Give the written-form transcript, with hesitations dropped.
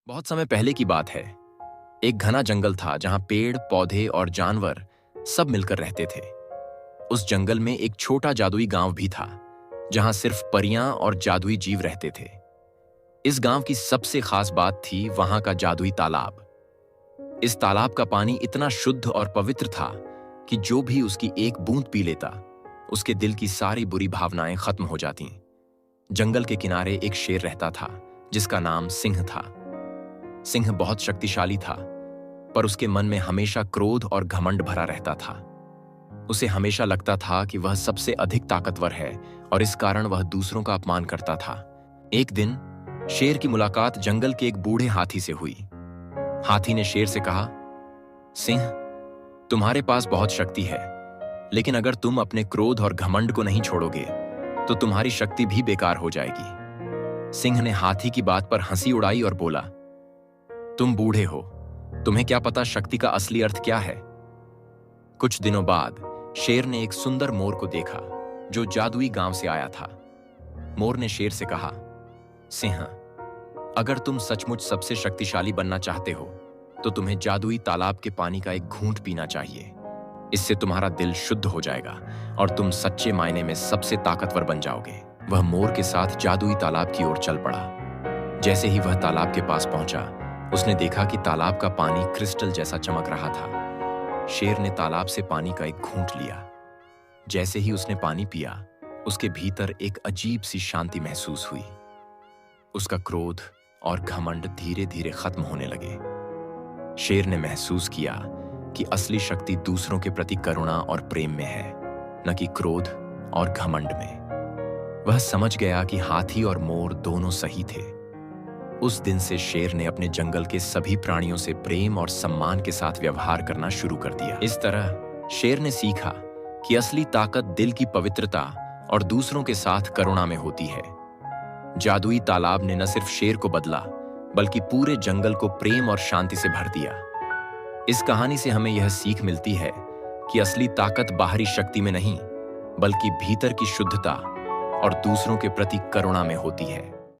बहुत समय पहले की बात है। एक घना जंगल था जहां पेड़, पौधे और जानवर सब मिलकर रहते थे। उस जंगल में एक छोटा जादुई गांव भी था, जहां सिर्फ परियां और जादुई जीव रहते थे। इस गांव की सबसे खास बात थी वहां का जादुई तालाब। इस तालाब का पानी इतना शुद्ध और पवित्र था कि जो भी उसकी एक बूंद पी लेता, उसके दिल की सारी बुरी भावनाएं खत्म हो जातीं। जंगल के किनारे एक शेर रहता था, जिसका नाम सिंह था। सिंह बहुत शक्तिशाली था, पर उसके मन में हमेशा क्रोध और घमंड भरा रहता था। उसे हमेशा लगता था कि वह सबसे अधिक ताकतवर है और इस कारण वह दूसरों का अपमान करता था। एक दिन शेर की मुलाकात जंगल के एक बूढ़े हाथी से हुई। हाथी ने शेर से कहा, सिंह, तुम्हारे पास बहुत शक्ति है, लेकिन अगर तुम अपने क्रोध और घमंड को नहीं छोड़ोगे तो तुम्हारी शक्ति भी बेकार हो जाएगी। सिंह ने हाथी की बात पर हंसी उड़ाई और बोला, तुम बूढ़े हो, तुम्हें क्या पता शक्ति का असली अर्थ क्या है। कुछ दिनों बाद शेर ने एक सुंदर मोर को देखा जो जादुई गांव से आया था। मोर ने शेर से कहा, सिंह, अगर तुम सचमुच सबसे शक्तिशाली बनना चाहते हो तो तुम्हें जादुई तालाब के पानी का एक घूंट पीना चाहिए। इससे तुम्हारा दिल शुद्ध हो जाएगा और तुम सच्चे मायने में सबसे ताकतवर बन जाओगे। वह मोर के साथ जादुई तालाब की ओर चल पड़ा। जैसे ही वह तालाब के पास पहुंचा, उसने देखा कि तालाब का पानी क्रिस्टल जैसा चमक रहा था। शेर ने तालाब से पानी का एक घूंट लिया। जैसे ही उसने पानी पिया, उसके भीतर एक अजीब सी शांति महसूस हुई। उसका क्रोध और घमंड धीरे धीरे खत्म होने लगे। शेर ने महसूस किया कि असली शक्ति दूसरों के प्रति करुणा और प्रेम में है, न कि क्रोध और घमंड में। वह समझ गया कि हाथी और मोर दोनों सही थे। उस दिन से शेर ने अपने जंगल के सभी प्राणियों से प्रेम और सम्मान के साथ व्यवहार करना शुरू कर दिया। इस तरह शेर ने सीखा कि असली ताकत दिल की पवित्रता और दूसरों के साथ करुणा में होती है। जादुई तालाब ने न सिर्फ शेर को बदला, बल्कि पूरे जंगल को प्रेम और शांति से भर दिया। इस कहानी से हमें यह सीख मिलती है कि असली ताकत बाहरी शक्ति में नहीं, बल्कि भीतर की शुद्धता और दूसरों के प्रति करुणा में होती है।